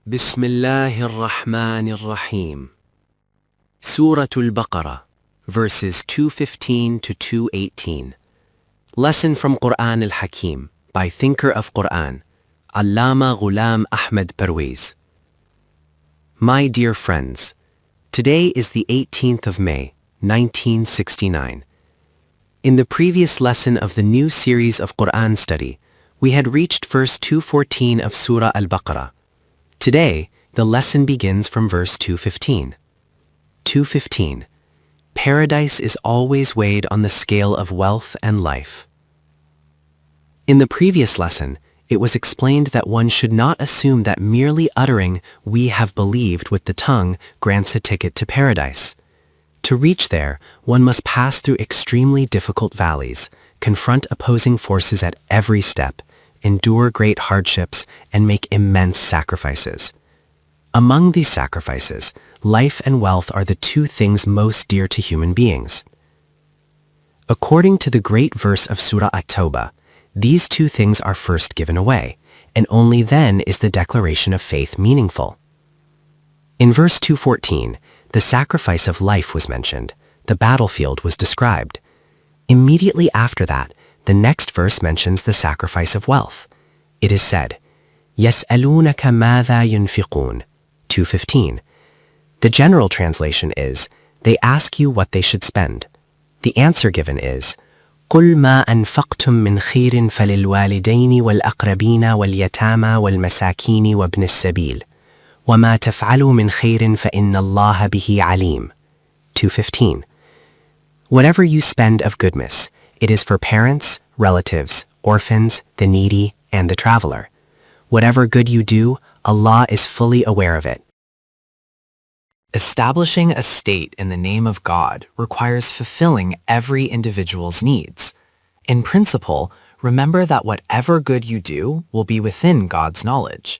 بسم الله الرحمن الرحيم. Surah Al-Baqarah, verses 215 to 218. Lesson from Quran al-Hakim by thinker of Quran, Allama Ghulam Ahmed Parwez. My dear friends, today is the 18th of May, 1969. In the previous lesson of the new series of Quran study, we had reached verse 214 of Surah Al-Baqarah. Today, the lesson begins from verse 215. 215. Paradise is always weighed on the scale of wealth and life. In the previous lesson, it was explained that one should not assume that merely uttering "we have believed" with the tongue grants a ticket to paradise. To reach there, one must pass through extremely difficult valleys, confront opposing forces at every step, endure great hardships, and make immense sacrifices. Among these sacrifices, life and wealth are the two things most dear to human beings. According to the great verse of Surah At-Tawbah, these two things are first given away, and only then is the declaration of faith meaningful. In verse 214, the sacrifice of life was mentioned, the battlefield was described. Immediately after that, the next verse mentions the sacrifice of wealth. It is said, يَسْأَلُونَكَ مَاذَا يُنْفِقُونَ 215. The general translation is, they ask you what they should spend. The answer given is, قُلْ مَا أَنْفَقْتُم مِّنْ خَيْرٍ فَلِلْوَالِدَيْنِ وَالْأَقْرَبِينَ وَالْيَتَامَى وَالْمَسَاكِينِ وَابْنِ السَّبِيلِ وَمَا تَفْعَلُوا مِنْ خَيْرٍ فَإِنَّ اللَّهَ بِهِ عَلِيمٌ 215. Whatever you spend of goodness, it is for parents, relatives, orphans, the needy, and the traveler. Whatever good you do, Allah is fully aware of it. Establishing a state in the name of God requires fulfilling every individual's needs. In principle, remember that whatever good you do will be within God's knowledge.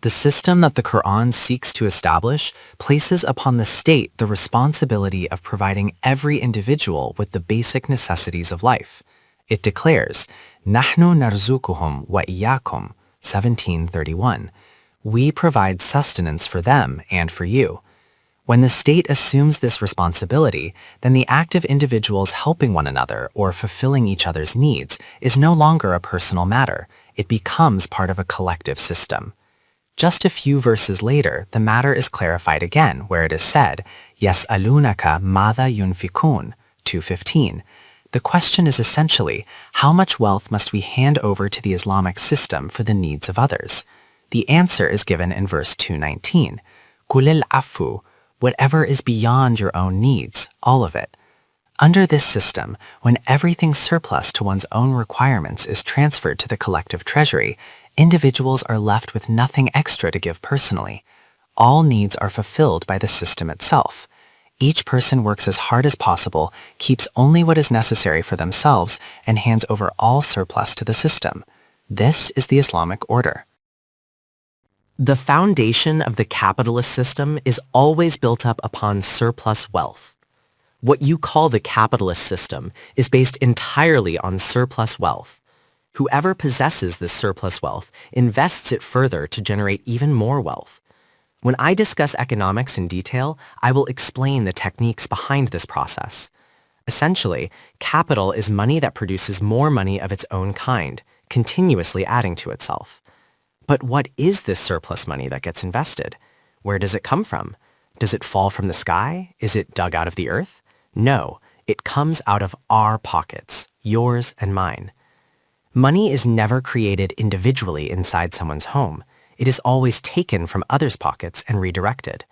The system that the Quran seeks to establish places upon the state the responsibility of providing every individual with the basic necessities of life. It declares, نَحْنُ نَرْزُقُهُمْ وَإِيَّاكُمْ 1731. We provide sustenance for them and for you. When the state assumes this responsibility, then the act of individuals helping one another or fulfilling each other's needs is no longer a personal matter. It becomes part of a collective system. Just a few verses later, the matter is clarified again, where it is said, يَسْأَلُونَكَ مَاذَا يُنْفِقُونَ 215. The question is essentially, how much wealth must we hand over to the Islamic system for the needs of others? The answer is given in verse 219. قُلِ الْعَفُّ, whatever is beyond your own needs, all of it. Under this system, when everything surplus to one's own requirements is transferred to the collective treasury, individuals are left with nothing extra to give personally. All needs are fulfilled by the system itself. Each person works as hard as possible, keeps only what is necessary for themselves, and hands over all surplus to the system. This is the Islamic order. The foundation of the capitalist system is always built up upon surplus wealth. What you call the capitalist system is based entirely on surplus wealth. Whoever possesses this surplus wealth invests it further to generate even more wealth. When I discuss economics in detail, I will explain the techniques behind this process. Essentially, capital is money that produces more money of its own kind, continuously adding to itself. But what is this surplus money that gets invested? Where does it come from? Does it fall from the sky? Is it dug out of the earth? No, it comes out of our pockets, yours and mine. Money is never created individually inside someone's home. It is always taken from others' pockets and redirected.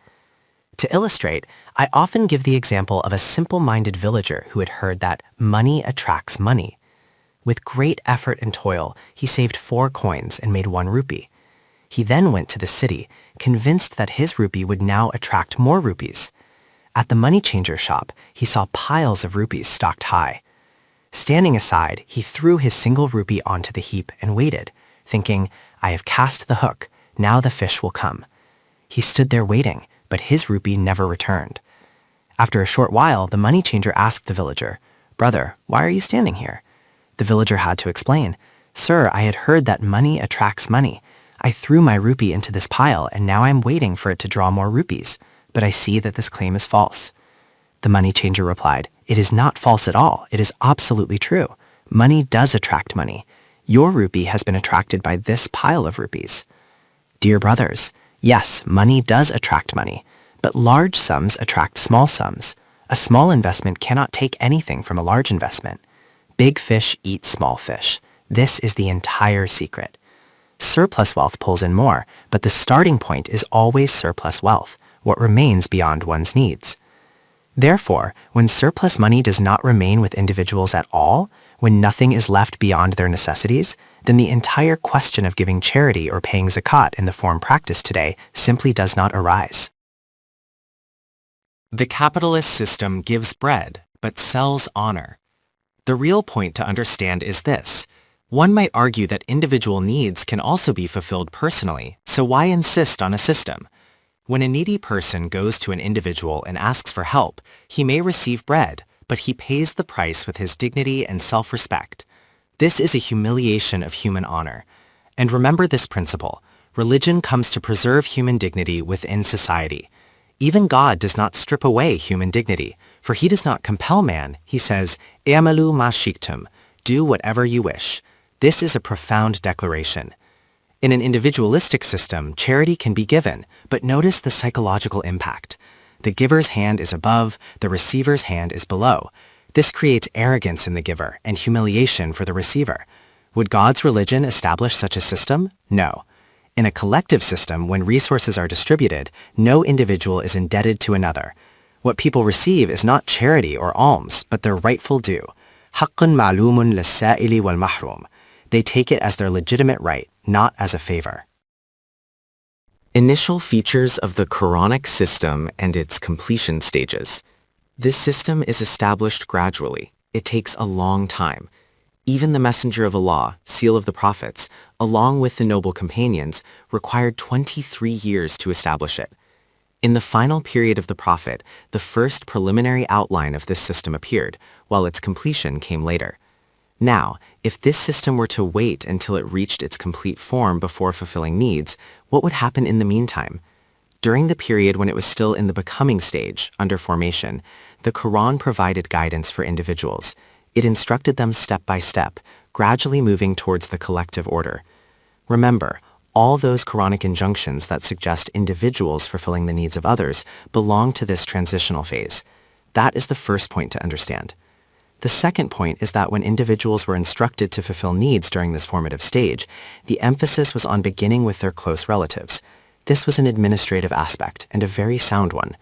To illustrate, I often give the example of a simple-minded villager who had heard that money attracts money. With great effort and toil, he saved 4 coins and made 1 rupee. He then went to the city, convinced that his rupee would now attract more rupees. At the money changer shop, he saw piles of rupees stocked high. Standing aside, he threw his single rupee onto the heap and waited, thinking, I have cast the hook, now the fish will come. He stood there waiting, but his rupee never returned. After a short while, the money changer asked the villager, Brother, why are you standing here? The villager had to explain, Sir, I had heard that money attracts money. I threw my rupee into this pile and now I'm waiting for it to draw more rupees, but I see that this claim is false. The money changer replied, "It is not false at all. It is absolutely true. Money does attract money. Your rupee has been attracted by this pile of rupees." Dear brothers, yes, money does attract money, but large sums attract small sums. A small investment cannot take anything from a large investment. Big fish eat small fish. This is the entire secret. Surplus wealth pulls in more, but the starting point is always surplus wealth, what remains beyond one's needs. Therefore, when surplus money does not remain with individuals at all, when nothing is left beyond their necessities, then the entire question of giving charity or paying zakat in the form practiced today simply does not arise. The capitalist system gives bread, but sells honor. The real point to understand is this. One might argue that individual needs can also be fulfilled personally, so why insist on a system? When a needy person goes to an individual and asks for help, he may receive bread, but he pays the price with his dignity and self-respect. This is a humiliation of human honor. And remember this principle. Religion comes to preserve human dignity within society. Even God does not strip away human dignity, for he does not compel man. He says, "I'malu ma shi'tum," do whatever you wish. This is a profound declaration. In an individualistic system, charity can be given, but notice the psychological impact. The giver's hand is above, the receiver's hand is below. This creates arrogance in the giver and humiliation for the receiver. Would God's religion establish such a system? No. In a collective system, when resources are distributed, no individual is indebted to another. What people receive is not charity or alms, but their rightful due. حَقٌّ مَعْلُومٌ لِلسَّائِلِ وَالْمَحْرُومِ. They take it as their legitimate right, not as a favor. Initial features of the Quranic system and its completion stages. This system is established gradually. It takes a long time. Even the Messenger of Allah, seal of the prophets, along with the noble companions, required 23 years to establish it. In the final period of the Prophet, the first preliminary outline of this system appeared, while its completion came later. Now, if this system were to wait until it reached its complete form before fulfilling needs, what would happen in the meantime? During the period when it was still in the becoming stage, under formation, the Quran provided guidance for individuals. It instructed them step by step, gradually moving towards the collective order. Remember, all those Quranic injunctions that suggest individuals fulfilling the needs of others belong to this transitional phase. That is the first point to understand. The second point is that when individuals were instructed to fulfill needs during this formative stage, the emphasis was on beginning with their close relatives. This was an administrative aspect, and a very sound one.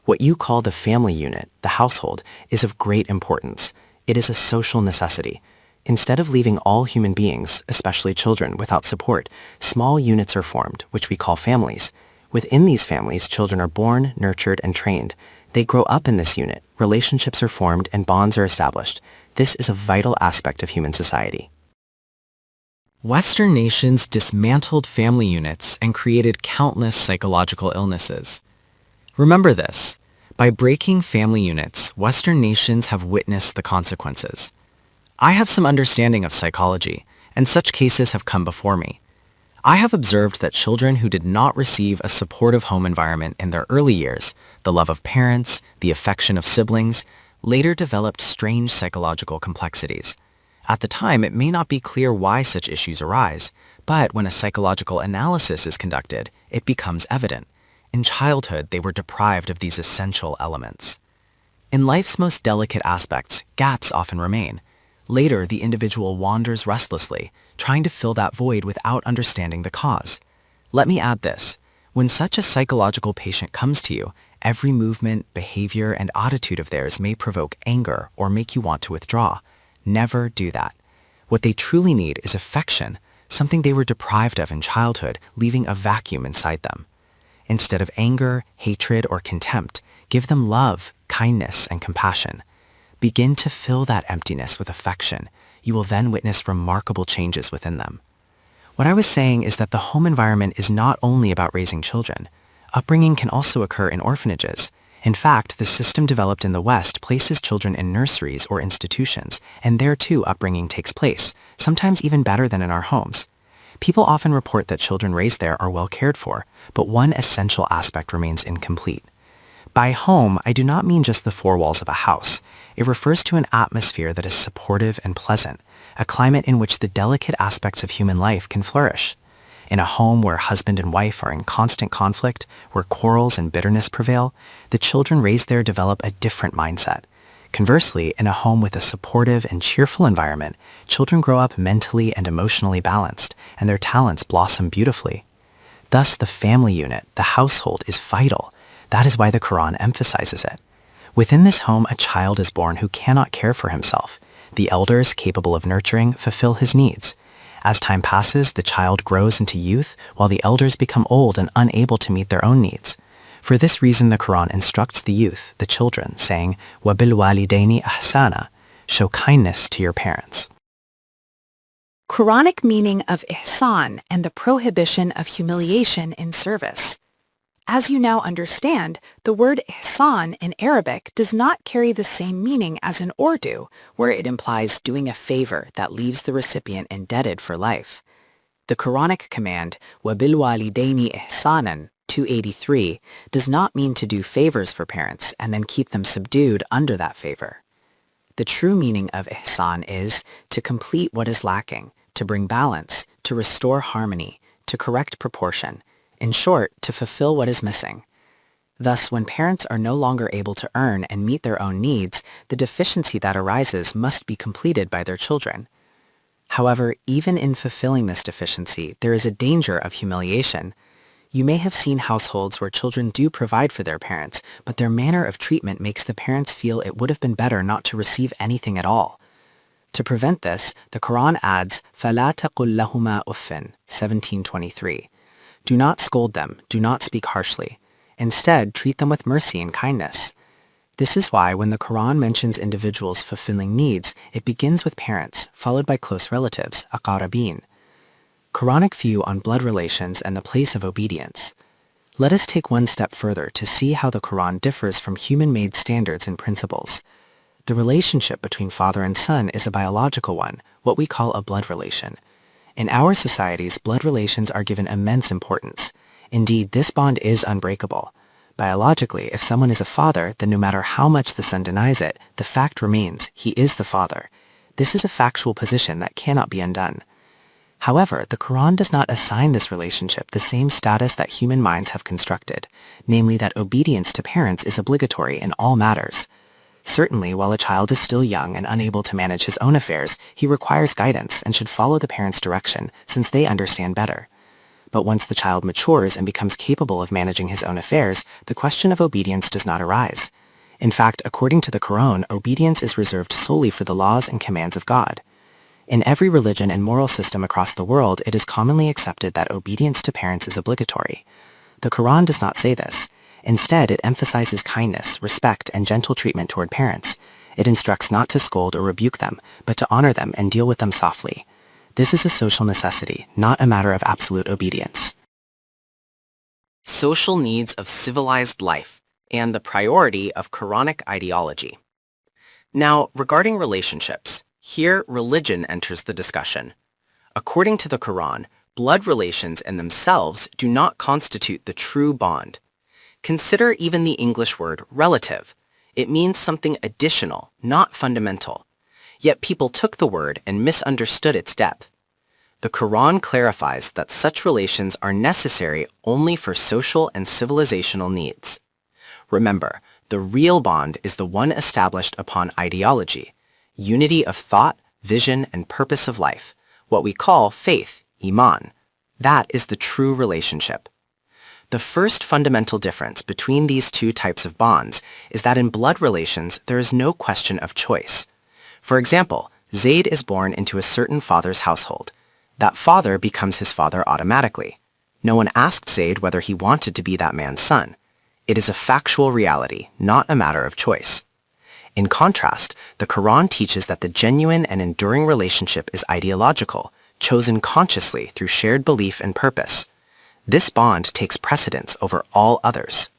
What you call the family unit, the household, is of great importance. It is a social necessity. Instead of leaving all human beings, especially children, without support, small units are formed, which we call families. Within these families, children are born, nurtured, and trained. They grow up in this unit, relationships are formed, and bonds are established. This is a vital aspect of human society. Western nations dismantled family units and created countless psychological illnesses. Remember this. By breaking family units, Western nations have witnessed the consequences. I have some understanding of psychology, and such cases have come before me. I have observed that children who did not receive a supportive home environment in their early years, the love of parents, the affection of siblings, later developed strange psychological complexities. At the time, it may not be clear why such issues arise, but when a psychological analysis is conducted, it becomes evident. In childhood, they were deprived of these essential elements. In life's most delicate aspects, gaps often remain. Later, the individual wanders restlessly, trying to fill that void without understanding the cause. Let me add this. When such a psychological patient comes to you, every movement, behavior, and attitude of theirs may provoke anger or make you want to withdraw. Never do that. What they truly need is affection, something they were deprived of in childhood, leaving a vacuum inside them. Instead of anger, hatred, or contempt, give them love, kindness, and compassion. Begin to fill that emptiness with affection. You will then witness remarkable changes within them. What I was saying is that the home environment is not only about raising children. Upbringing can also occur in orphanages. In fact, the system developed in the West places children in nurseries or institutions, and there too upbringing takes place, sometimes even better than in our homes. People often report that children raised there are well cared for, but one essential aspect remains incomplete. By home, I do not mean just the four walls of a house. It refers to an atmosphere that is supportive and pleasant, a climate in which the delicate aspects of human life can flourish. In a home where husband and wife are in constant conflict, where quarrels and bitterness prevail, the children raised there develop a different mindset. Conversely, in a home with a supportive and cheerful environment, children grow up mentally and emotionally balanced, and their talents blossom beautifully. Thus, the family unit, the household, is vital. That is why the Quran emphasizes it. Within this home, a child is born who cannot care for himself. The elders, capable of nurturing, fulfill his needs. As time passes, the child grows into youth, while the elders become old and unable to meet their own needs. For this reason, the Quran instructs the youth, the children, saying, وَبِالْوَالِدَيْنِ إِحْسَانًا, show kindness to your parents. Quranic meaning of ihsan and the prohibition of humiliation in service. As you now understand, the word ihsan in Arabic does not carry the same meaning as in Urdu, where it implies doing a favor that leaves the recipient indebted for life. The Quranic command, وَبِالْوَالِدَيْنِ إِحْسَانًا, 283, does not mean to do favors for parents and then keep them subdued under that favor. The true meaning of ihsan is to complete what is lacking, to bring balance, to restore harmony, to correct proportion, in short, to fulfill what is missing. Thus, when parents are no longer able to earn and meet their own needs, the deficiency that arises must be completed by their children. However, even in fulfilling this deficiency, there is a danger of humiliation. You may have seen households where children do provide for their parents, but their manner of treatment makes the parents feel it would have been better not to receive anything at all. To prevent this, the Quran adds, فَلَا تَقُلْ لَهُمَا أُفٍّ, 1723. Do not scold them, do not speak harshly. Instead, treat them with mercy and kindness. This is why when the Quran mentions individuals fulfilling needs, it begins with parents, followed by close relatives, aqarabin. Quranic view on blood relations and the place of obedience. Let us take one step further to see how the Quran differs from human-made standards and principles. The relationship between father and son is a biological one, what we call a blood relation. In our societies, blood relations are given immense importance. Indeed, this bond is unbreakable. Biologically, if someone is a father, then no matter how much the son denies it, the fact remains, he is the father. This is a factual position that cannot be undone. However, the Quran does not assign this relationship the same status that human minds have constructed, namely that obedience to parents is obligatory in all matters. Certainly, while a child is still young and unable to manage his own affairs, he requires guidance and should follow the parents' direction, since they understand better. But once the child matures and becomes capable of managing his own affairs, the question of obedience does not arise. In fact, according to the Quran, obedience is reserved solely for the laws and commands of God. In every religion and moral system across the world, it is commonly accepted that obedience to parents is obligatory. The Quran does not say this. Instead, it emphasizes kindness, respect, and gentle treatment toward parents. It instructs not to scold or rebuke them, but to honor them and deal with them softly. This is a social necessity, not a matter of absolute obedience. Social needs of civilized life and the priority of Quranic ideology. Now, regarding relationships, here religion enters the discussion. According to the Quran, blood relations in themselves do not constitute the true bond. Consider even the English word relative. It means something additional, not fundamental. Yet people took the word and misunderstood its depth. The Quran clarifies that such relations are necessary only for social and civilizational needs. Remember, the real bond is the one established upon ideology, unity of thought, vision, and purpose of life, what we call faith, iman. That is the true relationship. The first fundamental difference between these two types of bonds is that in blood relations there is no question of choice. For example, Zayd is born into a certain father's household. That father becomes his father automatically. No one asked Zayd whether he wanted to be that man's son. It is a factual reality, not a matter of choice. In contrast, the Quran teaches that the genuine and enduring relationship is ideological, chosen consciously through shared belief and purpose. This bond takes precedence over all others.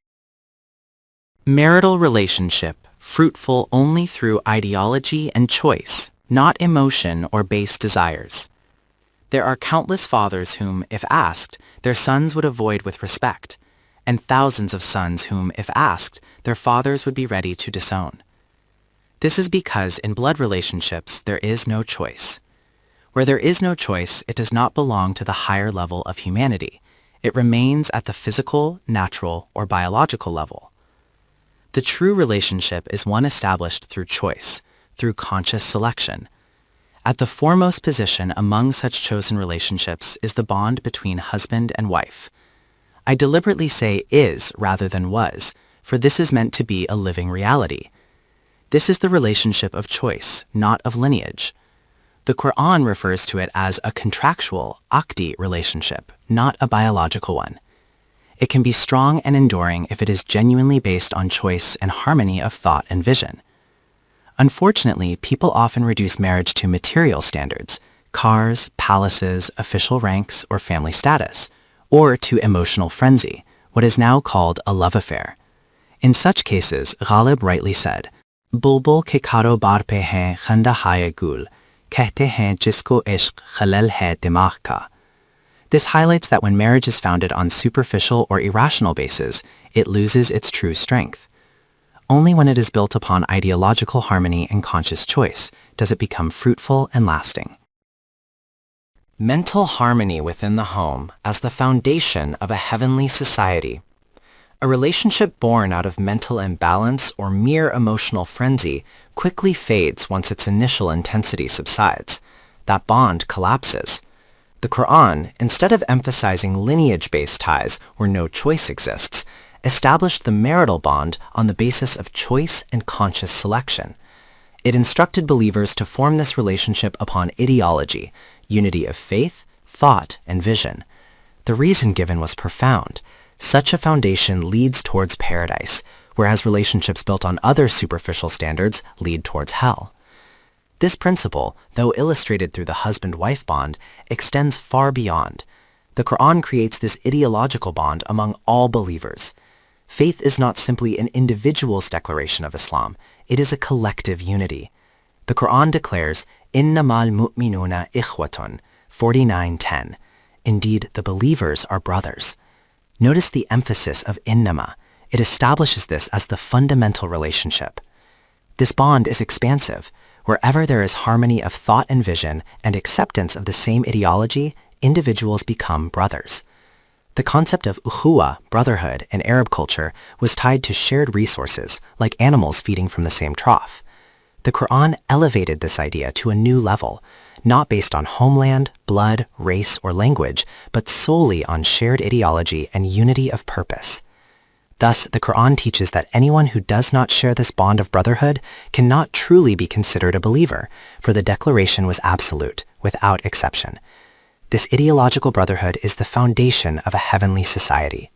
Marital relationship, fruitful only through ideology and choice, not emotion or base desires. There are countless fathers whom, if asked, their sons would avoid with respect, and thousands of sons whom, if asked, their fathers would be ready to disown. This is because in blood relationships there is no choice. Where there is no choice, it does not belong to the higher level of humanity. It remains at the physical, natural, or biological level. The true relationship is one established through choice, through conscious selection. At the foremost position among such chosen relationships is the bond between husband and wife. I deliberately say is rather than was, for this is meant to be a living reality. This is the relationship of choice, not of lineage. The Quran refers to it as a contractual, aqdi relationship, not a biological one. It can be strong and enduring if it is genuinely based on choice and harmony of thought and vision. Unfortunately, people often reduce marriage to material standards, cars, palaces, official ranks, or family status, or to emotional frenzy, what is now called a love affair. In such cases, Ghalib rightly said, "Bulbul ke karo bar pe hain khanda hai gul, kehte hain jisko ishq khalal hai dimagh ka." This highlights that when marriage is founded on superficial or irrational bases, it loses its true strength. Only when it is built upon ideological harmony and conscious choice does it become fruitful and lasting. Mental harmony within the home as the foundation of a heavenly society. A relationship born out of mental imbalance or mere emotional frenzy quickly fades once its initial intensity subsides. That bond collapses. The Quran, instead of emphasizing lineage-based ties where no choice exists, established the marital bond on the basis of choice and conscious selection. It instructed believers to form this relationship upon ideology, unity of faith, thought, and vision. The reason given was profound. Such a foundation leads towards paradise, whereas relationships built on other superficial standards lead towards hell. This principle, though illustrated through the husband-wife bond, extends far beyond. The Quran creates this ideological bond among all believers. Faith is not simply an individual's declaration of Islam, it is a collective unity. The Quran declares, "Innamal mu'minuna ikhwatun," 49:10. Indeed, the believers are brothers. Notice the emphasis of innama. It establishes this as the fundamental relationship. This bond is expansive. Wherever there is harmony of thought and vision and acceptance of the same ideology, individuals become brothers. The concept of ukhuwa, brotherhood, in Arab culture was tied to shared resources, like animals feeding from the same trough. The Quran elevated this idea to a new level, not based on homeland, blood, race, or language, but solely on shared ideology and unity of purpose. Thus, the Quran teaches that anyone who does not share this bond of brotherhood cannot truly be considered a believer, for the declaration was absolute, without exception. This ideological brotherhood is the foundation of a heavenly society.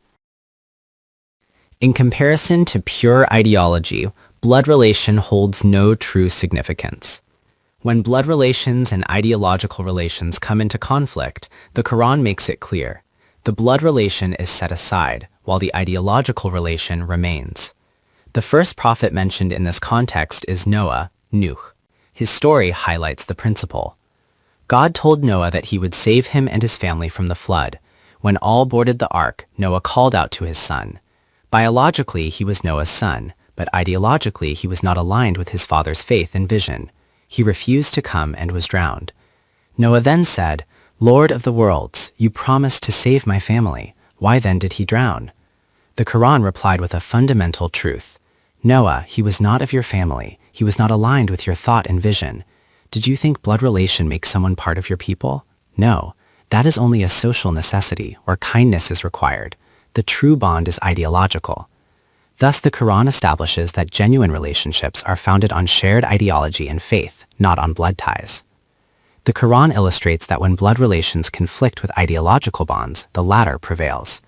In comparison to pure ideology, blood relation holds no true significance. When blood relations and ideological relations come into conflict, the Quran makes it clear. The blood relation is set aside, while the ideological relation remains. The first prophet mentioned in this context is Noah, Nuh. His story highlights the principle. God told Noah that he would save him and his family from the flood. When all boarded the ark, Noah called out to his son. Biologically, he was Noah's son, but ideologically, he was not aligned with his father's faith and vision. He refused to come and was drowned. Noah then said, "Lord of the worlds, you promised to save my family. Why then did he drown?" The Quran replied with a fundamental truth. Noah, he was not of your family. He was not aligned with your thought and vision. Did you think blood relation makes someone part of your people? No, that is only a social necessity, or kindness is required. The true bond is ideological. Thus, the Quran establishes that genuine relationships are founded on shared ideology and faith, not on blood ties. The Quran illustrates that when blood relations conflict with ideological bonds, the latter prevails.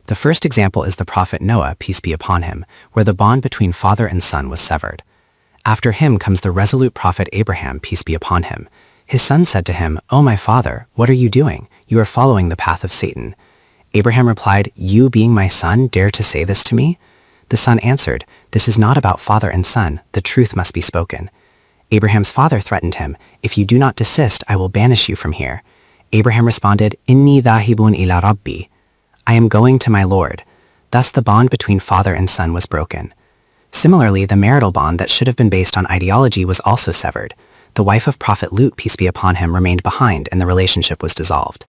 The first example is the prophet Noah, peace be upon him, where the bond between father and son was severed. After him comes the resolute prophet Abraham, peace be upon him. His son said to him, "O my father, what are you doing? You are following the path of Satan." Abraham replied, "You being my son, dare to say this to me?" The son answered, "This is not about father and son. The truth must be spoken." Abraham's father threatened him, "If you do not desist, I will banish you from here." Abraham responded, Inni dhahibun ila rabbi. I am going to my Lord. Thus the bond between father and son was broken. Similarly, the marital bond that should have been based on ideology was also severed. The wife of Prophet Lut, peace be upon him, remained behind and the relationship was dissolved.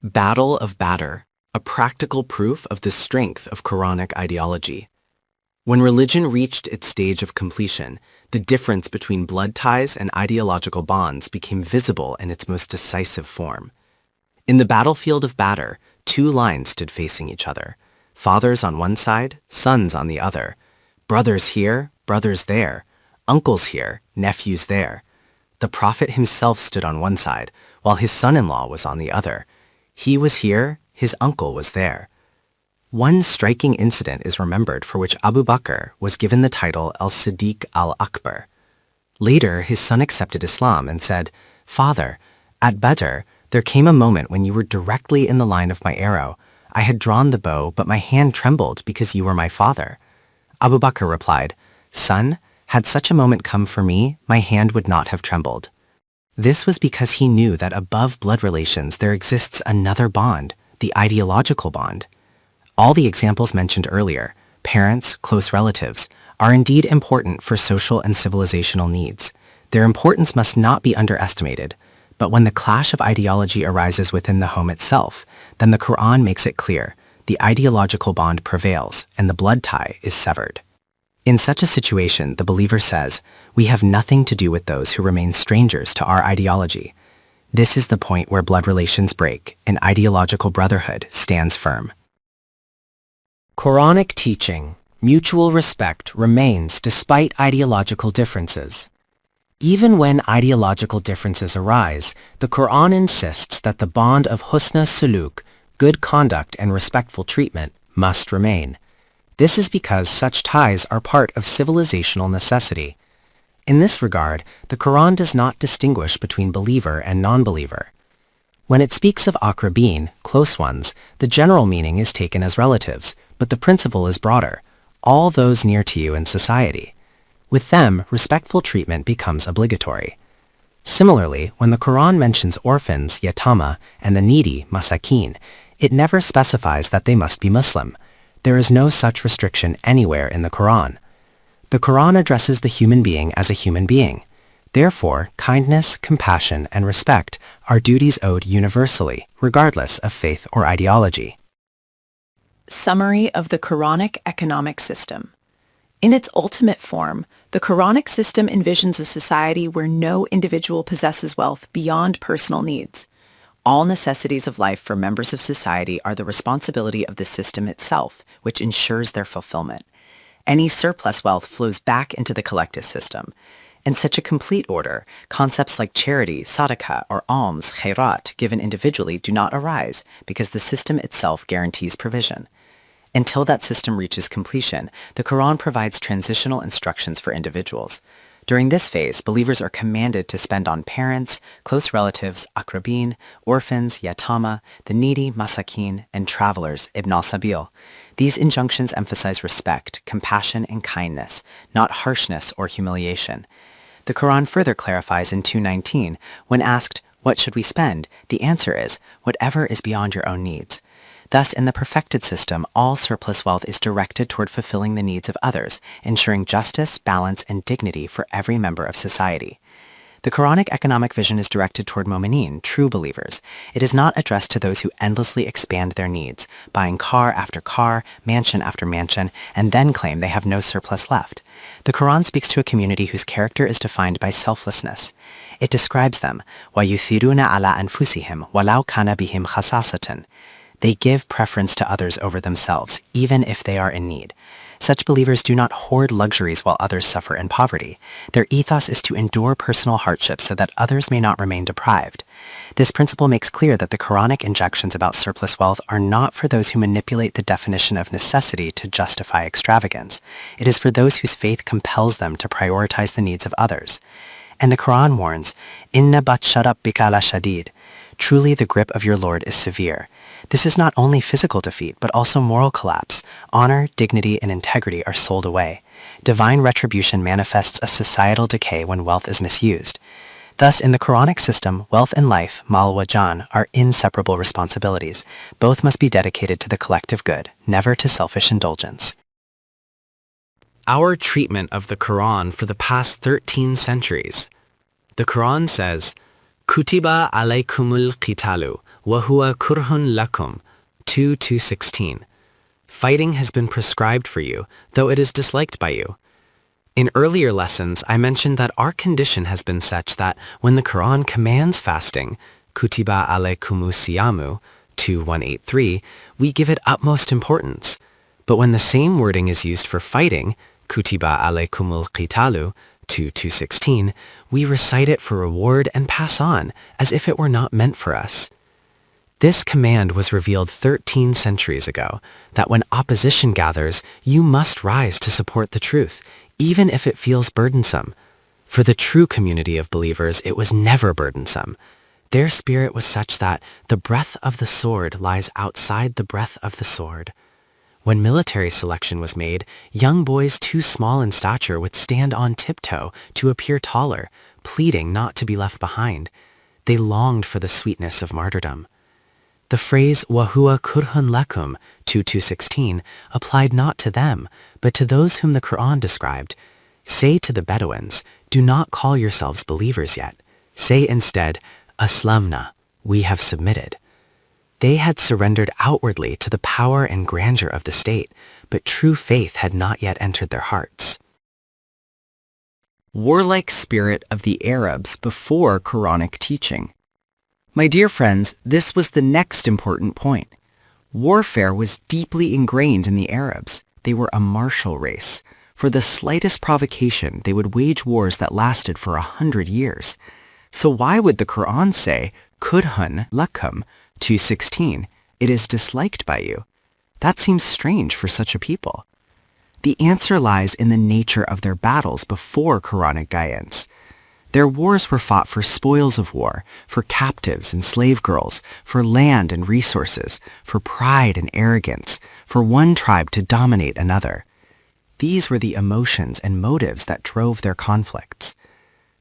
Battle of Badr, a practical proof of the strength of Quranic ideology. When religion reached its stage of completion, the difference between blood ties and ideological bonds became visible in its most decisive form. In the battlefield of Badr, two lines stood facing each other, fathers on one side, sons on the other, brothers here, brothers there, uncles here, nephews there. The Prophet himself stood on one side, while his son-in-law was on the other. He was here, his uncle was there. One striking incident is remembered for which Abu Bakr was given the title al-Siddiq al-Akbar. Later, his son accepted Islam and said, Father, at Badr, there came a moment when you were directly in the line of my arrow. I had drawn the bow, but my hand trembled because you were my father. Abu Bakr replied, Son, had such a moment come for me, my hand would not have trembled. This was because he knew that above blood relations there exists another bond, the ideological bond. All the examples mentioned earlier, parents, close relatives, are indeed important for social and civilizational needs. Their importance must not be underestimated, but when the clash of ideology arises within the home itself, then the Quran makes it clear, the ideological bond prevails and the blood tie is severed. In such a situation, the believer says, we have nothing to do with those who remain strangers to our ideology. This is the point where blood relations break and ideological brotherhood stands firm. Quranic teaching, mutual respect remains despite ideological differences. Even when ideological differences arise, the Quran insists that the bond of husna suluk, good conduct and respectful treatment, must remain. This is because such ties are part of civilizational necessity. In this regard, the Quran does not distinguish between believer and non-believer. When it speaks of aqrabin, close ones, the general meaning is taken as relatives, but the principle is broader, all those near to you in society. With them, respectful treatment becomes obligatory. Similarly, when the Quran mentions orphans, yatama, and the needy, masakin, it never specifies that they must be Muslim. There is no such restriction anywhere in the Quran. The Quran addresses the human being as a human being. Therefore, kindness, compassion, and respect are duties owed universally, regardless of faith or ideology. Summary of the Quranic economic system. In its ultimate form, the Quranic system envisions a society where no individual possesses wealth beyond personal needs. All necessities of life for members of society are the responsibility of the system itself, which ensures their fulfillment. Any surplus wealth flows back into the collective system. In such a complete order, concepts like charity, sadaqah, or alms, khairat, given individually do not arise because the system itself guarantees provision. Until that system reaches completion, the Quran provides transitional instructions for individuals. During this phase, believers are commanded to spend on parents, close relatives, aqrabin, orphans, yatama, the needy, masakin, and travelers, ibn al-sabil. These injunctions emphasize respect, compassion, and kindness, not harshness or humiliation. The Quran further clarifies in 2:19, when asked, what should we spend? The answer is, whatever is beyond your own needs. Thus, in the perfected system, all surplus wealth is directed toward fulfilling the needs of others, ensuring justice, balance, and dignity for every member of society. The Quranic economic vision is directed toward mu'mineen, true believers. It is not addressed to those who endlessly expand their needs, buying car after car, mansion after mansion, and then claim they have no surplus left. The Quran speaks to a community whose character is defined by selflessness. It describes them, وَيُثِرُونَ عَلَىٰ أَنفُسِهِمْ وَلَوْ كَانَ بِهِمْ خَصَاصَةٌ. They give preference to others over themselves, even if they are in need. Such believers do not hoard luxuries while others suffer in poverty. Their ethos is to endure personal hardships so that others may not remain deprived. This principle makes clear that the Quranic injunctions about surplus wealth are not for those who manipulate the definition of necessity to justify extravagance. It is for those whose faith compels them to prioritize the needs of others. And the Quran warns, "Inna batsha rabbika lashadid." Truly the grip of your Lord is severe. This is not only physical defeat, but also moral collapse. Honor, dignity, and integrity are sold away. Divine retribution manifests a societal decay when wealth is misused. Thus, in the Quranic system, wealth and life, mal wa jan, are inseparable responsibilities. Both must be dedicated to the collective good, never to selfish indulgence. Our treatment of the Quran for the past 13 centuries. The Quran says, Kutiba alaykumul qitalu, wa huwa kurhun lakum, 2:16. Fighting has been prescribed for you, though it is disliked by you. In earlier lessons, I mentioned that our condition has been such that when the Quran commands fasting, Kutiba alaykumu siyamu, 2:183, we give it utmost importance. But when the same wording is used for fighting, Kutiba alaykumul qitalu, 2:16, we recite it for reward and pass on, as if it were not meant for us. This command was revealed 13 centuries ago, that when opposition gathers, you must rise to support the truth, even if it feels burdensome. For the true community of believers, it was never burdensome. Their spirit was such that the breath of the sword lies outside the breath of the sword. When military selection was made, young boys too small in stature would stand on tiptoe to appear taller, pleading not to be left behind. They longed for the sweetness of martyrdom. The phrase wahua kurhun lakum, 2:16, applied not to them, but to those whom the Quran described. Say to the Bedouins, do not call yourselves believers yet. Say instead, aslamna, we have submitted. They had surrendered outwardly to the power and grandeur of the state, but true faith had not yet entered their hearts. Warlike spirit of the Arabs before Quranic teaching. My dear friends, this was the next important point. Warfare was deeply ingrained in the Arabs. They were a martial race. For the slightest provocation, they would wage wars that lasted for 100 years. So why would the Quran say, Kurhun lakum, 2:16, it is disliked by you? That seems strange for such a people. The answer lies in the nature of their battles before Quranic guidance. Their wars were fought for spoils of war, for captives and slave girls, for land and resources, for pride and arrogance, for one tribe to dominate another. These were the emotions and motives that drove their conflicts.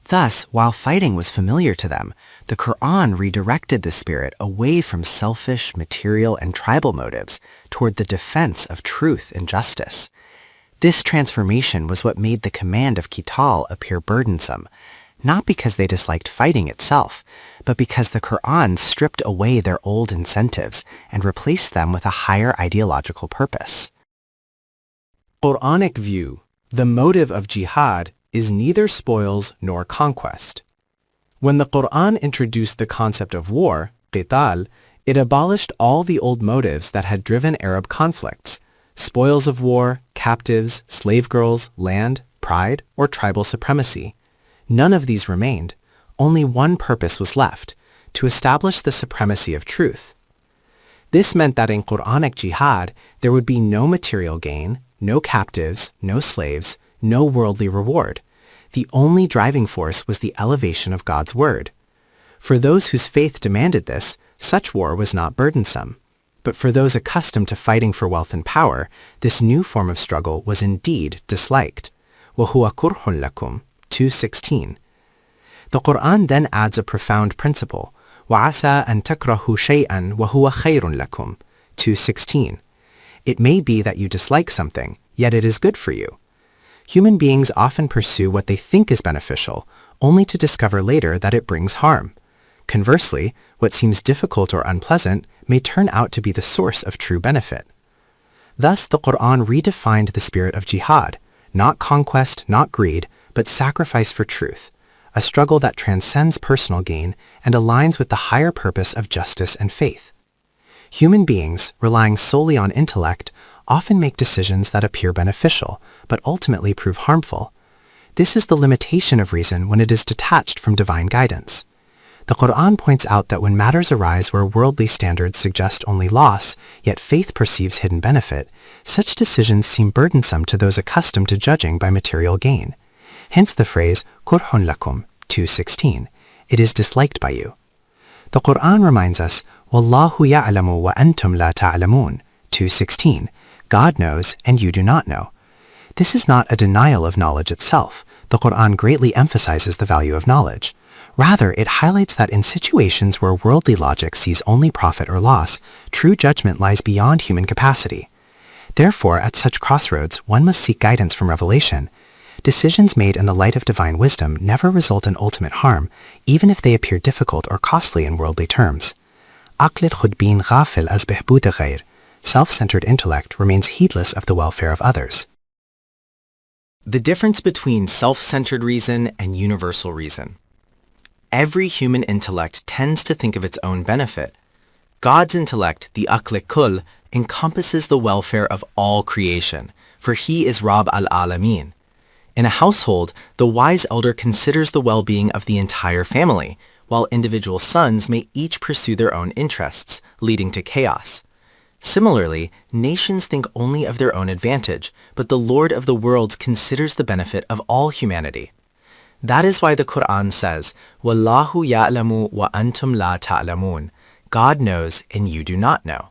Thus, while fighting was familiar to them, the Quran redirected the spirit away from selfish, material, and tribal motives toward the defense of truth and justice. This transformation was what made the command of qital appear burdensome, not because they disliked fighting itself, but because the Quran stripped away their old incentives and replaced them with a higher ideological purpose. Quranic view, the motive of jihad is neither spoils nor conquest. When the Quran introduced the concept of war, qital, it abolished all the old motives that had driven Arab conflicts: spoils of war, captives, slave girls, land, pride, or tribal supremacy. None of these remained. Only one purpose was left: to establish the supremacy of truth. This meant that in Quranic jihad, there would be no material gain, no captives, no slaves, no worldly reward. The only driving force was the elevation of God's word. For those whose faith demanded this, such war was not burdensome. But for those accustomed to fighting for wealth and power, this new form of struggle was indeed disliked. وَهُوَ كُرْهٌ لَكُمْ, 2:16. The Quran then adds a profound principle, وَعَسَىٰ أَن تَكْرَهُ شَيْئًا وَهُوَ خَيْرٌ لَكُمْ, 2:16. It may be that you dislike something, yet it is good for you. Human beings often pursue what they think is beneficial, only to discover later that it brings harm. Conversely, what seems difficult or unpleasant may turn out to be the source of true benefit. Thus, the Quran redefined the spirit of jihad, not conquest, not greed, but sacrifice for truth, a struggle that transcends personal gain and aligns with the higher purpose of justice and faith. Human beings, relying solely on intellect, often make decisions that appear beneficial, but ultimately prove harmful. This is the limitation of reason when it is detached from divine guidance. The Quran points out that when matters arise where worldly standards suggest only loss, yet faith perceives hidden benefit, such decisions seem burdensome to those accustomed to judging by material gain. Hence the phrase, Kurhun lakum, 2:16, it is disliked by you. The Quran reminds us, Wallahu ya'lamu wa antum la ta'lamun, 2:16, God knows and you do not know. This is not a denial of knowledge itself. The Quran greatly emphasizes the value of knowledge. Rather, it highlights that in situations where worldly logic sees only profit or loss, true judgment lies beyond human capacity. Therefore, at such crossroads, one must seek guidance from revelation. Decisions made in the light of divine wisdom never result in ultimate harm, even if they appear difficult or costly in worldly terms. Aql khudbin ghafil az behbud ghayr. Self-centered intellect remains heedless of the welfare of others. The difference between self-centered reason and universal reason. Every human intellect tends to think of its own benefit. God's intellect, the Aql Kull, encompasses the welfare of all creation, for he is Rabb al-Alamin. In a household, the wise elder considers the well-being of the entire family, while individual sons may each pursue their own interests, leading to chaos. Similarly, nations think only of their own advantage, but the Lord of the worlds considers the benefit of all humanity. That is why the Quran says, "Wallahu ya'lamu wa antum la ta'lamun." God knows and you do not know.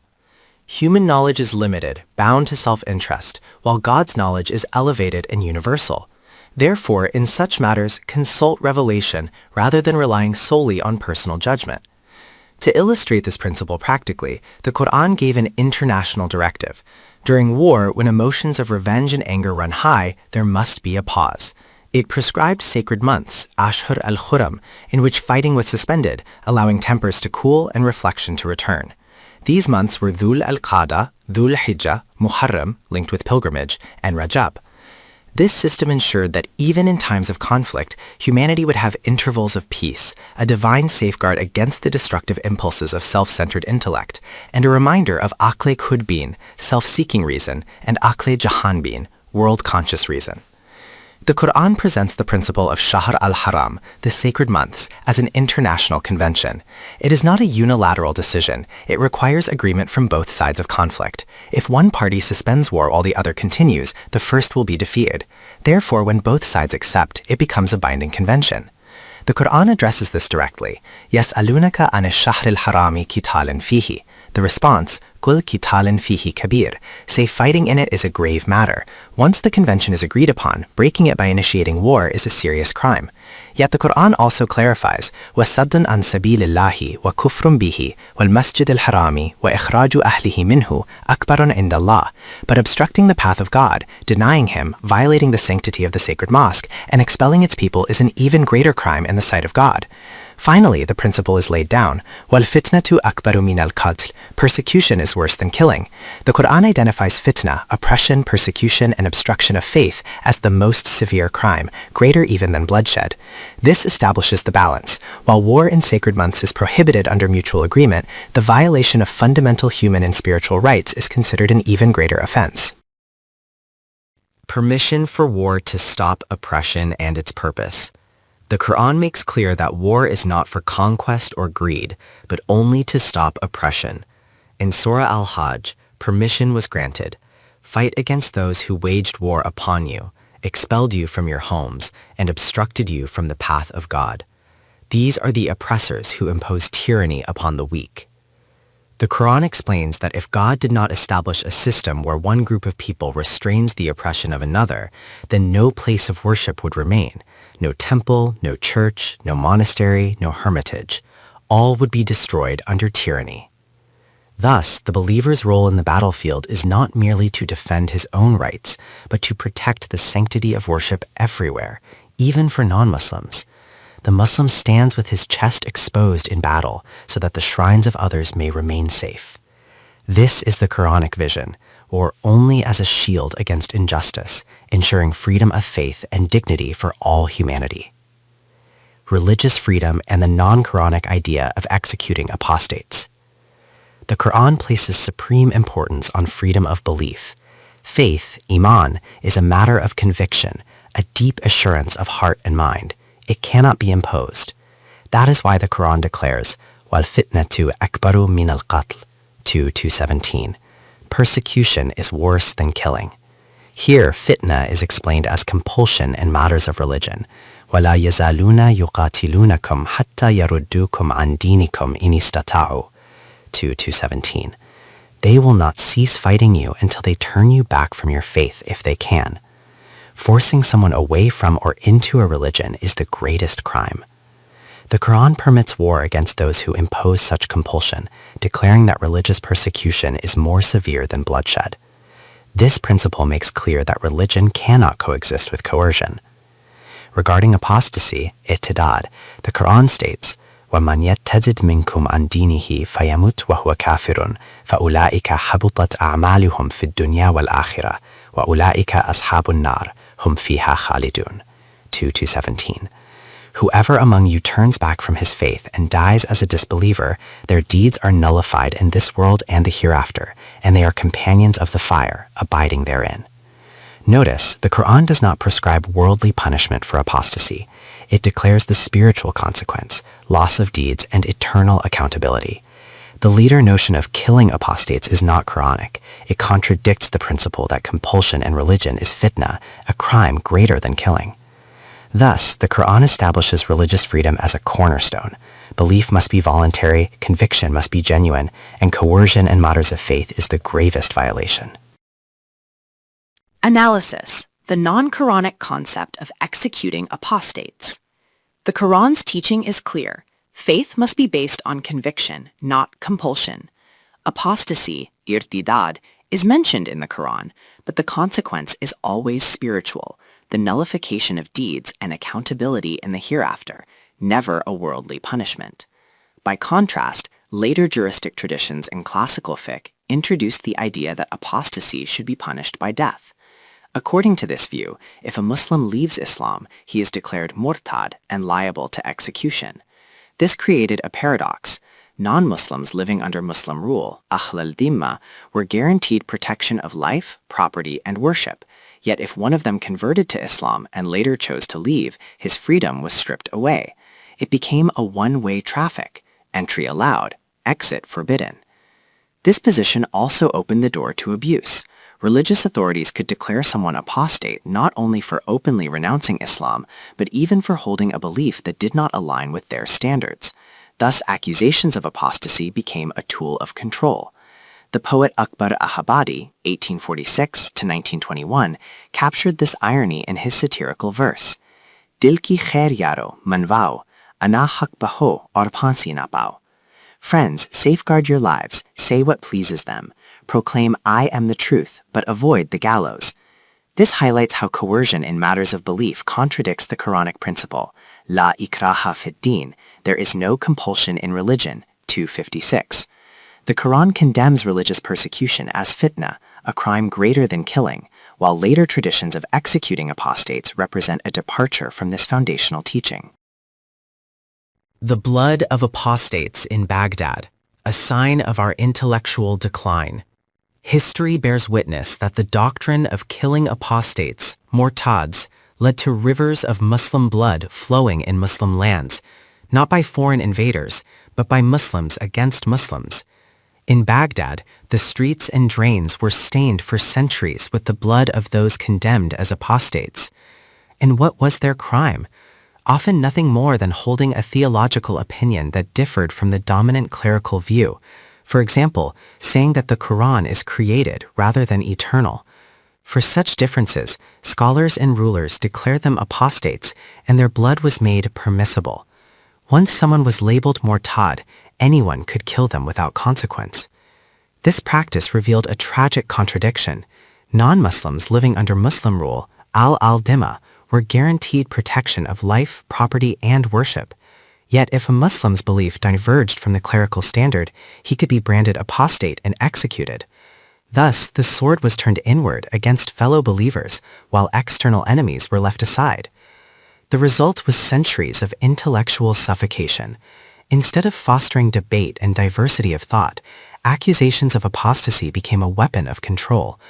Human knowledge is limited, bound to self-interest, while God's knowledge is elevated and universal. Therefore, in such matters, consult revelation rather than relying solely on personal judgment. To illustrate this principle practically, the Quran gave an international directive. During war, when emotions of revenge and anger run high, there must be a pause. It prescribed sacred months, Ashhur al-Khuram, in which fighting was suspended, allowing tempers to cool and reflection to return. These months were Dhul al-Qada, Dhul Hijjah, Muharram, linked with pilgrimage, and Rajab. This system ensured that even in times of conflict, humanity would have intervals of peace, a divine safeguard against the destructive impulses of self-centered intellect, and a reminder of Aql Khudbin, self-seeking reason, and Aql Jahanbin, world-conscious reason. The Quran presents the principle of Shahr al-Haram, the sacred months, as an international convention. It is not a unilateral decision. It requires agreement from both sides of conflict. If one party suspends war while the other continues, the first will be defeated. Therefore, when both sides accept, it becomes a binding convention. The Quran addresses this directly. Yas'alunaka an ash-shahr al-harami qitalin fihi. The response, Kul qitalin fihi kabir. Say fighting in it is a grave matter. Once the convention is agreed upon, breaking it by initiating war is a serious crime. Yet the Quran also clarifies, وَصَدٌّ عَنْ سَبِيلِ اللَّهِ وَكُفْرٌ بِهِ وَالْمَسْجِدِ الْحَرَامِ وَإِخْرَاجُ أَهْلِهِ مِنْهُ أَكْبَرٌ عِنْدَ اللَّهِ. But obstructing the path of God, denying him, violating the sanctity of the sacred mosque, and expelling its people is an even greater crime in the sight of God. Finally, the principle is laid down, وَالْفِتْنَةُ أَكْبَرُ مِنَ الْقَتْلِ. Persecution is worse than killing. The Quran identifies fitna, oppression, persecution, and obstruction of faith as the most severe crime, greater even than bloodshed. This establishes the balance. While war in sacred months is prohibited under mutual agreement, the violation of fundamental human and spiritual rights is considered an even greater offense. Permission for war to stop oppression and its purpose. The Quran makes clear that war is not for conquest or greed, but only to stop oppression. In Surah Al-Hajj, permission was granted. Fight against those who waged war upon you, expelled you from your homes, and obstructed you from the path of God. These are the oppressors who impose tyranny upon the weak. The Quran explains that if God did not establish a system where one group of people restrains the oppression of another, then no place of worship would remain. No temple, no church, no monastery, no hermitage. All would be destroyed under tyranny. Thus, the believer's role in the battlefield is not merely to defend his own rights, but to protect the sanctity of worship everywhere, even for non-Muslims. The Muslim stands with his chest exposed in battle so that the shrines of others may remain safe. This is the Quranic vision, or only as a shield against injustice, ensuring freedom of faith and dignity for all humanity. Religious freedom and the non-Quranic idea of executing apostates. The Quran places supreme importance on freedom of belief. Faith, iman, is a matter of conviction, a deep assurance of heart and mind. It cannot be imposed. That is why the Quran declares, وَالْفِتْنَةُ أَكْبَرُ مِنَ الْقَتْلِ, 2:17. Persecution is worse than killing. Here, fitna is explained as compulsion in matters of religion. وَلَا يَزَالُونَ يُقَاتِلُونَكُمْ حَتَّى يَرُدُّوكُمْ عَنْ دِينِكُمْ إِنِ اسْتَطَاعُوا, 2:17. They will not cease fighting you until they turn you back from your faith if they can. Forcing someone away from or into a religion is the greatest crime. The Quran permits war against those who impose such compulsion, declaring that religious persecution is more severe than bloodshed. This principle makes clear that religion cannot coexist with coercion. Regarding apostasy, i'tidad, the Quran states, وَمَنْ يَتَّزِدْ مِنْكُمْ عَنْ دِينِهِ فَيَمُتْ وَهُوَ كَافِرٌ فَأُولَٰئِكَ حَبِطَتْ أَعْمَالُهُمْ فِي الدُّنْيَا وَالْآخِرَةِ وَأُولَٰئِكَ أَصْحَابُ النَّارِ هُمْ فِيهَا خَالِدُونَ. 2:17. Whoever among you turns back from his faith and dies as a disbeliever, their deeds are nullified in this world and the hereafter, and they are companions of the fire, abiding therein. Notice, the Quran does not prescribe worldly punishment for apostasy. It declares the spiritual consequence, loss of deeds, and eternal accountability. The leader notion of killing apostates is not Quranic. It contradicts the principle that compulsion in religion is fitna, a crime greater than killing. Thus, the Quran establishes religious freedom as a cornerstone. Belief must be voluntary, conviction must be genuine, and coercion in matters of faith is the gravest violation. Analysis: the non-Quranic concept of executing apostates. The Quran's teaching is clear. Faith must be based on conviction, not compulsion. Apostasy, irtidad, is mentioned in the Quran, but the consequence is always spiritual, the nullification of deeds and accountability in the hereafter, never a worldly punishment. By contrast, later juristic traditions in classical fiqh introduced the idea that apostasy should be punished by death. According to this view, if a Muslim leaves Islam, he is declared murtad and liable to execution. This created a paradox. Non-Muslims living under Muslim rule, Ahl al-Dhimma, were guaranteed protection of life, property, and worship. Yet if one of them converted to Islam and later chose to leave, his freedom was stripped away. It became a one-way traffic, entry allowed, exit forbidden. This position also opened the door to abuse. Religious authorities could declare someone apostate not only for openly renouncing Islam, but even for holding a belief that did not align with their standards. Thus, accusations of apostasy became a tool of control. The poet Akbar Ahabadi, 1846 to 1921, captured this irony in his satirical verse. Dil ki khair yaro manvao, ana haq baho aur pansi na pao. Friends, safeguard your lives, say what pleases them. Proclaim I am the truth, but avoid the gallows. This highlights how coercion in matters of belief contradicts the Quranic principle. La ikraha fid din, there is no compulsion in religion, 2:56. The Quran condemns religious persecution as fitna, a crime greater than killing, while later traditions of executing apostates represent a departure from this foundational teaching. The blood of apostates in Baghdad, a sign of our intellectual decline. History bears witness that the doctrine of killing apostates, murtads, led to rivers of Muslim blood flowing in Muslim lands, not by foreign invaders, but by Muslims against Muslims. In Baghdad, the streets and drains were stained for centuries with the blood of those condemned as apostates. And what was their crime? Often nothing more than holding a theological opinion that differed from the dominant clerical view. For example, saying that the Quran is created rather than eternal. For such differences, scholars and rulers declared them apostates, and their blood was made permissible. Once someone was labeled murtad, anyone could kill them without consequence. This practice revealed a tragic contradiction. Non-Muslims living under Muslim rule, al-Dhimma, were guaranteed protection of life, property, and worship. Yet if a Muslim's belief diverged from the clerical standard, he could be branded apostate and executed. Thus, the sword was turned inward against fellow believers, while external enemies were left aside. The result was centuries of intellectual suffocation. Instead of fostering debate and diversity of thought, accusations of apostasy became a weapon of control.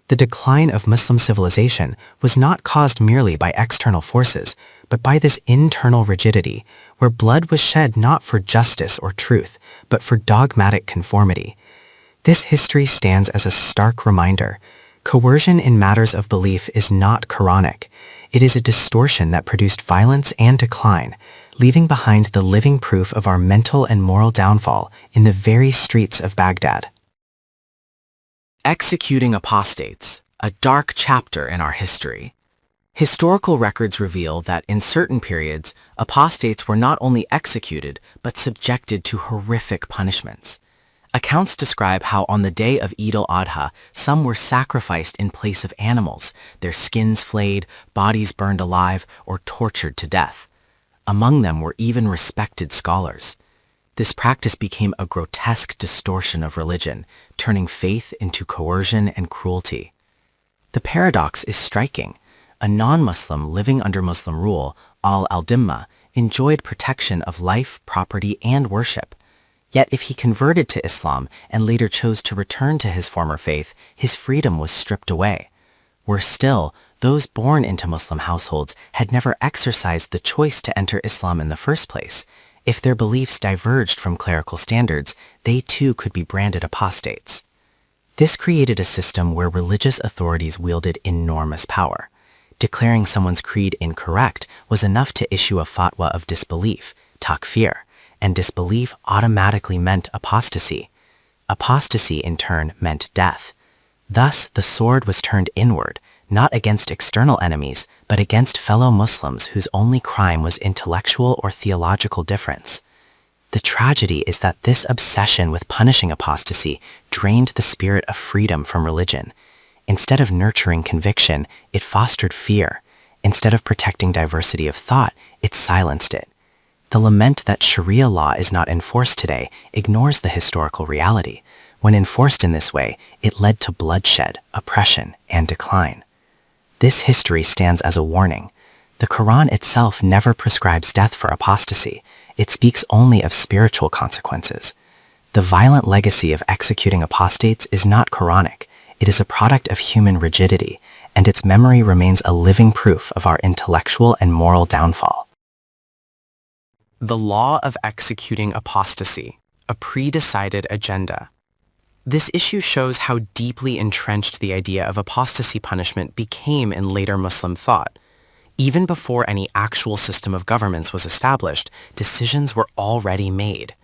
The decline of Muslim civilization was not caused merely by external forces, but by this internal rigidity, where blood was shed not for justice or truth, but for dogmatic conformity. This history stands as a stark reminder. Coercion in matters of belief is not Quranic. It is a distortion that produced violence and decline, leaving behind the living proof of our mental and moral downfall in the very streets of Baghdad. Executing apostates, a dark chapter in our history. Historical records reveal that in certain periods, apostates were not only executed, but subjected to horrific punishments. Accounts describe how on the day of Eid al-Adha, some were sacrificed in place of animals, their skins flayed, bodies burned alive, or tortured to death. Among them were even respected scholars. This practice became a grotesque distortion of religion, turning faith into coercion and cruelty. The paradox is striking. A non-Muslim living under Muslim rule, al-Dimma, enjoyed protection of life, property, and worship. Yet if he converted to Islam and later chose to return to his former faith, his freedom was stripped away. Worse still, those born into Muslim households had never exercised the choice to enter Islam in the first place. If their beliefs diverged from clerical standards, they too could be branded apostates. This created a system where religious authorities wielded enormous power. Declaring someone's creed incorrect was enough to issue a fatwa of disbelief, takfir, and disbelief automatically meant apostasy. Apostasy, in turn, meant death. Thus, the sword was turned inward, not against external enemies, but against fellow Muslims whose only crime was intellectual or theological difference. The tragedy is that this obsession with punishing apostasy drained the spirit of freedom from religion. Instead of nurturing conviction, it fostered fear. Instead of protecting diversity of thought, it silenced it. The lament that Sharia law is not enforced today ignores the historical reality. When enforced in this way, it led to bloodshed, oppression, and decline. This history stands as a warning. The Quran itself never prescribes death for apostasy. It speaks only of spiritual consequences. The violent legacy of executing apostates is not Quranic. It is a product of human rigidity, and its memory remains a living proof of our intellectual and moral downfall. The law of executing apostasy, a pre-decided agenda. This issue shows how deeply entrenched the idea of apostasy punishment became in later Muslim thought. Even before any actual system of governments was established, decisions were already made.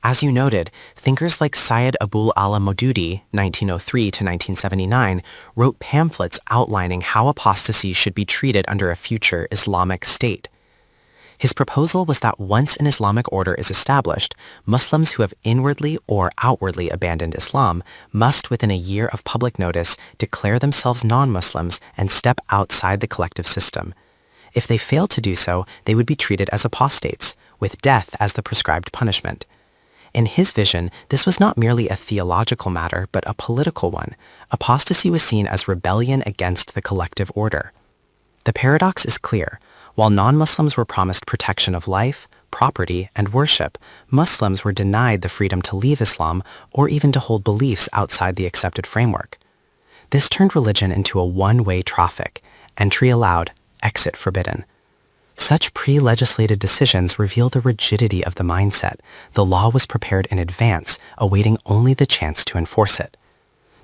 As you noted, thinkers like Syed Abul Ala Maududi, 1903 to 1979, wrote pamphlets outlining how apostasy should be treated under a future Islamic state. His proposal was that once an Islamic order is established, Muslims who have inwardly or outwardly abandoned Islam must, within a year of public notice, declare themselves non-Muslims and step outside the collective system. If they failed to do so, they would be treated as apostates, with death as the prescribed punishment. In his vision, this was not merely a theological matter, but a political one. Apostasy was seen as rebellion against the collective order. The paradox is clear. While non-Muslims were promised protection of life, property, and worship, Muslims were denied the freedom to leave Islam or even to hold beliefs outside the accepted framework. This turned religion into a one-way traffic, entry allowed, exit forbidden. Such pre-legislated decisions reveal the rigidity of the mindset. The law was prepared in advance, awaiting only the chance to enforce it.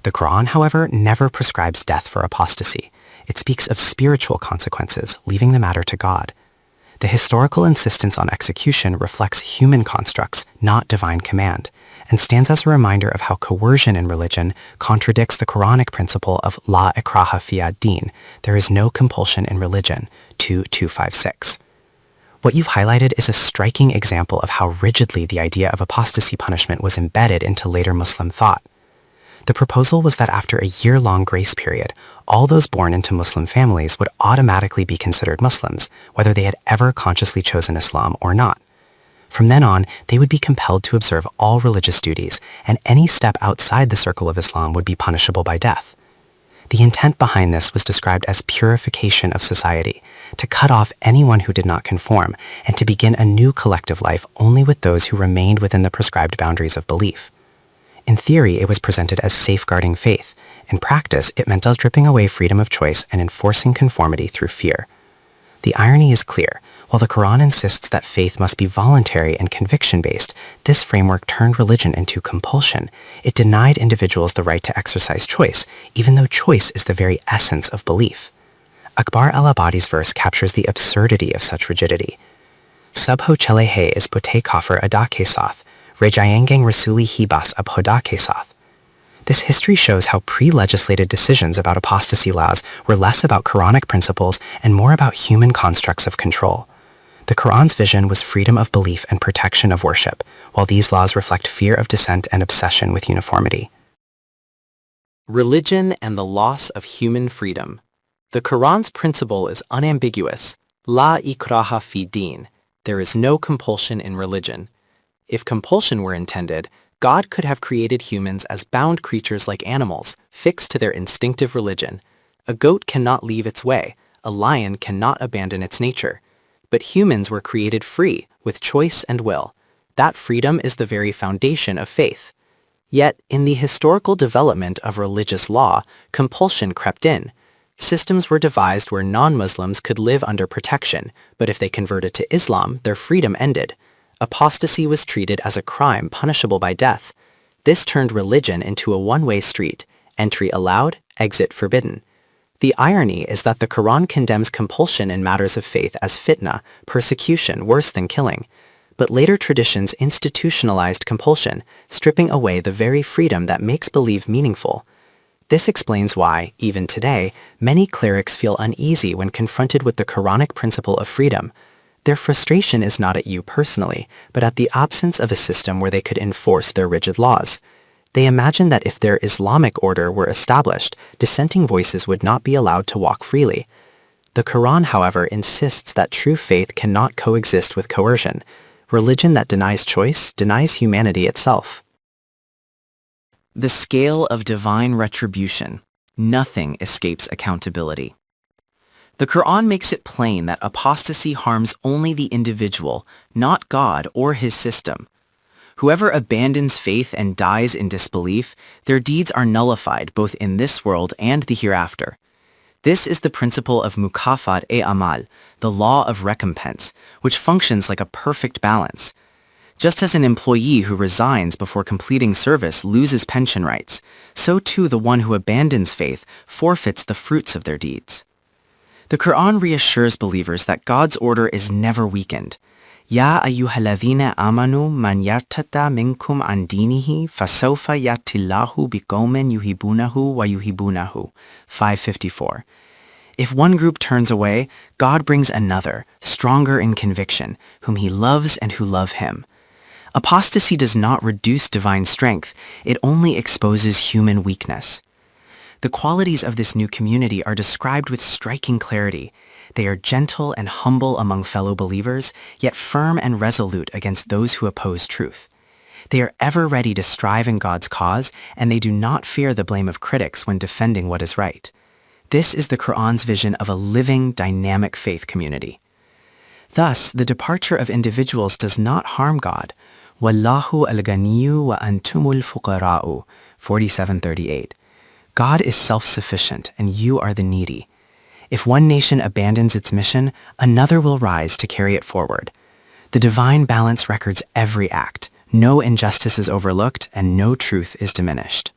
The Quran, however, never prescribes death for apostasy. It speaks of spiritual consequences, leaving the matter to God. The historical insistence on execution reflects human constructs, not divine command, and stands as a reminder of how coercion in religion contradicts the Quranic principle of la ikraha fi ad-din, there is no compulsion in religion, 2:256. What you've highlighted is a striking example of how rigidly the idea of apostasy punishment was embedded into later Muslim thought. The proposal was that after a year-long grace period, all those born into Muslim families would automatically be considered Muslims, whether they had ever consciously chosen Islam or not. From then on, they would be compelled to observe all religious duties, and any step outside the circle of Islam would be punishable by death. The intent behind this was described as purification of society, to cut off anyone who did not conform, and to begin a new collective life only with those who remained within the prescribed boundaries of belief. In theory, it was presented as safeguarding faith. In practice, it meant stripping away freedom of choice and enforcing conformity through fear. The irony is clear. While the Quran insists that faith must be voluntary and conviction-based, this framework turned religion into compulsion. It denied individuals the right to exercise choice, even though choice is the very essence of belief. Akbar al-Abadi's verse captures the absurdity of such rigidity. Sub ho chele hai is pote kafir ada ke sath, rejayengang rasuli hibas ab hoda ke sath. This history shows how pre-legislated decisions about apostasy laws were less about Quranic principles and more about human constructs of control. The Quran's vision was freedom of belief and protection of worship, while these laws reflect fear of dissent and obsession with uniformity. Religion and the loss of human freedom. The Quran's principle is unambiguous. La ikraha fi din. There is no compulsion in religion. If compulsion were intended, God could have created humans as bound creatures like animals, fixed to their instinctive religion. A goat cannot leave its way. A lion cannot abandon its nature. But humans were created free, with choice and will. That freedom is the very foundation of faith. Yet, in the historical development of religious law, compulsion crept in. Systems were devised where non-Muslims could live under protection, but if they converted to Islam, their freedom ended. Apostasy was treated as a crime punishable by death. This turned religion into a one-way street, entry allowed, exit forbidden. The irony is that the Quran condemns compulsion in matters of faith as fitna, persecution worse than killing. But later traditions institutionalized compulsion, stripping away the very freedom that makes belief meaningful. This explains why, even today, many clerics feel uneasy when confronted with the Quranic principle of freedom. Their frustration is not at you personally, but at the absence of a system where they could enforce their rigid laws. They imagine that if their Islamic order were established, dissenting voices would not be allowed to walk freely. The Quran, however, insists that true faith cannot coexist with coercion. Religion that denies choice denies humanity itself. The scale of divine retribution. Nothing escapes accountability. The Quran makes it plain that apostasy harms only the individual, not God or his system. Whoever abandons faith and dies in disbelief, their deeds are nullified both in this world and the hereafter. This is the principle of mukafat-e-amal, the law of recompense, which functions like a perfect balance. Just as an employee who resigns before completing service loses pension rights, so too the one who abandons faith forfeits the fruits of their deeds. The Quran reassures believers that God's order is never weakened. Ya ayyuhalladhina amanu man yartadda minkum an dinihi fasawfa yatillahu biqawmin yuhibbunahu wa yuhibbunahu. 554. If one group turns away, God brings another, stronger in conviction, whom he loves and who love him. Apostasy does not reduce divine strength, it only exposes human weakness. The qualities of this new community are described with striking clarity. They are gentle and humble among fellow believers, yet firm and resolute against those who oppose truth. They are ever ready to strive in God's cause, and they do not fear the blame of critics when defending what is right. This is the Quran's vision of a living, dynamic faith community. Thus, the departure of individuals does not harm God. Wallahu al-ganiyyu wa antumul fuqara'u. 47:38. God is self-sufficient, and you are the needy. If one nation abandons its mission, another will rise to carry it forward. The divine balance records every act. No injustice is overlooked, and no truth is diminished.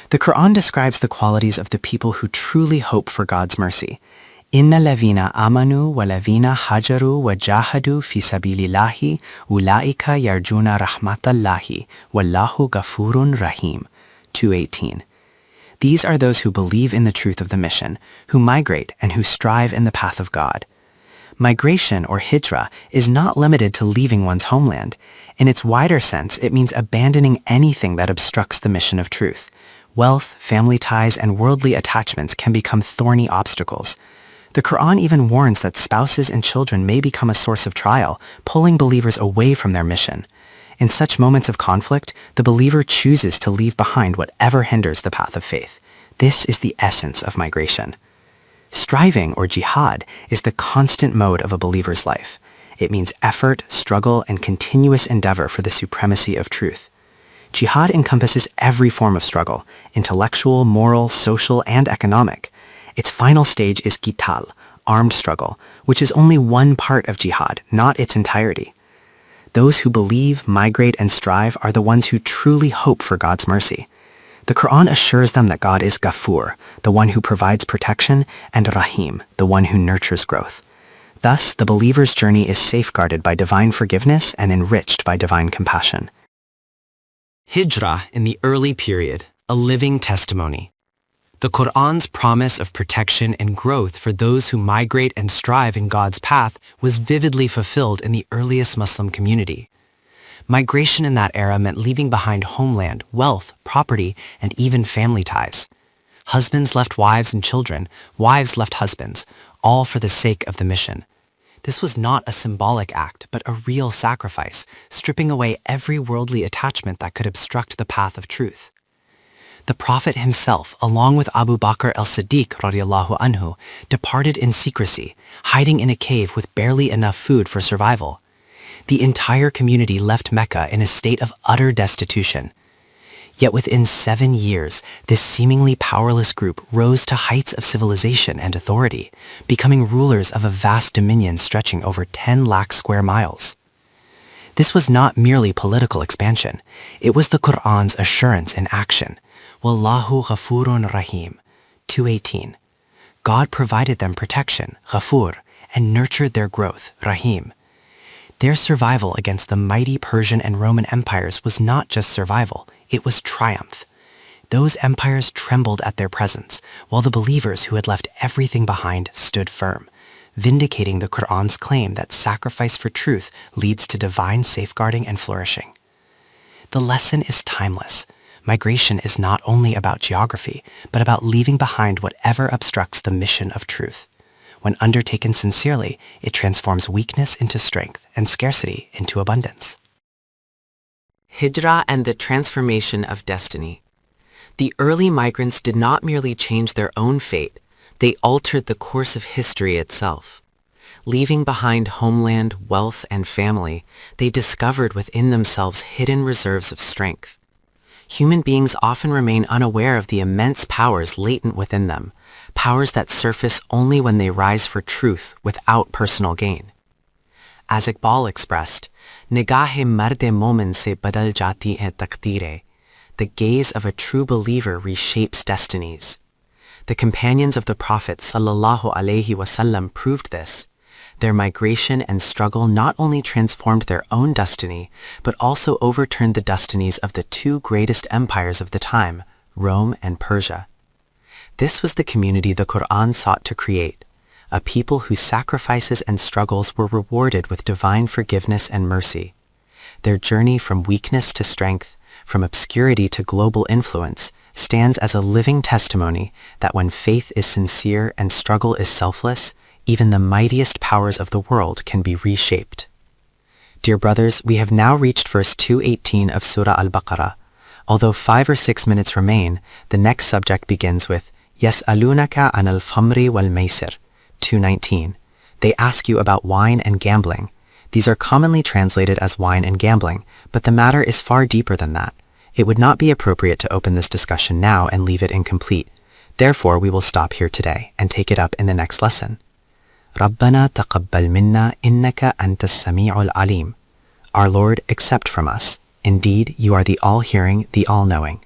The Quran describes the qualities of the people who truly hope for God's mercy. Inna lavina amanu wa lavina hajaru wa jahadu fi sabilillahi ulaika yarjuna rahmatallahi wallahu ghafurun rahim. 2:18. These are those who believe in the truth of the mission, who migrate and who strive in the path of God. Migration, or hijrah, is not limited to leaving one's homeland. In its wider sense, it means abandoning anything that obstructs the mission of truth. Wealth, family ties, and worldly attachments can become thorny obstacles. The Quran even warns that spouses and children may become a source of trial, pulling believers away from their mission. In such moments of conflict, the believer chooses to leave behind whatever hinders the path of faith. This is the essence of migration. Striving, or jihad, is the constant mode of a believer's life. It means effort, struggle, and continuous endeavor for the supremacy of truth. Jihad encompasses every form of struggle, intellectual, moral, social, and economic. Its final stage is qital, armed struggle, which is only one part of jihad, not its entirety. Those who believe, migrate, and strive are the ones who truly hope for God's mercy. The Quran assures them that God is Ghafur, the one who provides protection, and Rahim, the one who nurtures growth. Thus, the believer's journey is safeguarded by divine forgiveness and enriched by divine compassion. Hijrah in the early period, a living testimony. The Qur'an's promise of protection and growth for those who migrate and strive in God's path was vividly fulfilled in the earliest Muslim community. Migration in that era meant leaving behind homeland, wealth, property, and even family ties. Husbands left wives and children, wives left husbands, all for the sake of the mission. This was not a symbolic act, but a real sacrifice, stripping away every worldly attachment that could obstruct the path of truth. The Prophet himself, along with Abu Bakr al-Siddiq radiallahu anhu, departed in secrecy, hiding in a cave with barely enough food for survival. The entire community left Mecca in a state of utter destitution. Yet within 7 years, this seemingly powerless group rose to heights of civilization and authority, becoming rulers of a vast dominion stretching over 10 lakh square miles. This was not merely political expansion. It was the Qur'an's assurance in action. Wallahu ghafurun rahim. 2:18. God provided them protection, ghafur, and nurtured their growth, rahim. Their survival against the mighty Persian and Roman empires was not just survival, it was triumph. Those empires trembled at their presence, while the believers who had left everything behind stood firm, vindicating the Qur'an's claim that sacrifice for truth leads to divine safeguarding and flourishing. The lesson is timeless. Migration is not only about geography, but about leaving behind whatever obstructs the mission of truth. When undertaken sincerely, it transforms weakness into strength and scarcity into abundance. Hijrah and the transformation of destiny. The early migrants did not merely change their own fate, they altered the course of history itself. Leaving behind homeland, wealth, and family, they discovered within themselves hidden reserves of strength. Human beings often remain unaware of the immense powers latent within them, powers that surface only when they rise for truth without personal gain. As Iqbal expressed, "Nigahe marde momin se badal jati hai taqdeere." The gaze of a true believer reshapes destinies. The companions of the Prophet ﷺ proved this. Their migration and struggle not only transformed their own destiny, but also overturned the destinies of the two greatest empires of the time, Rome and Persia. This was the community the Qur'an sought to create, a people whose sacrifices and struggles were rewarded with divine forgiveness and mercy. Their journey from weakness to strength, from obscurity to global influence, stands as a living testimony that when faith is sincere and struggle is selfless, even the mightiest powers of the world can be reshaped. Dear brothers, we have now reached verse 218 of Surah Al-Baqarah. Although 5 or 6 minutes remain, the next subject begins with Yas'alunaka anil famri wal maisir, 219. They ask you about wine and gambling. These are commonly translated as wine and gambling, but the matter is far deeper than that. It would not be appropriate to open this discussion now and leave it incomplete. Therefore, we will stop here today and take it up in the next lesson. رَبَّنَا تَقَبَّلْ مِنَّا إِنَّكَ أَنْتَ السَّمِيعُ الْعَلِيمُ. Our Lord, accept from us. Indeed, you are the all-hearing, the all-knowing.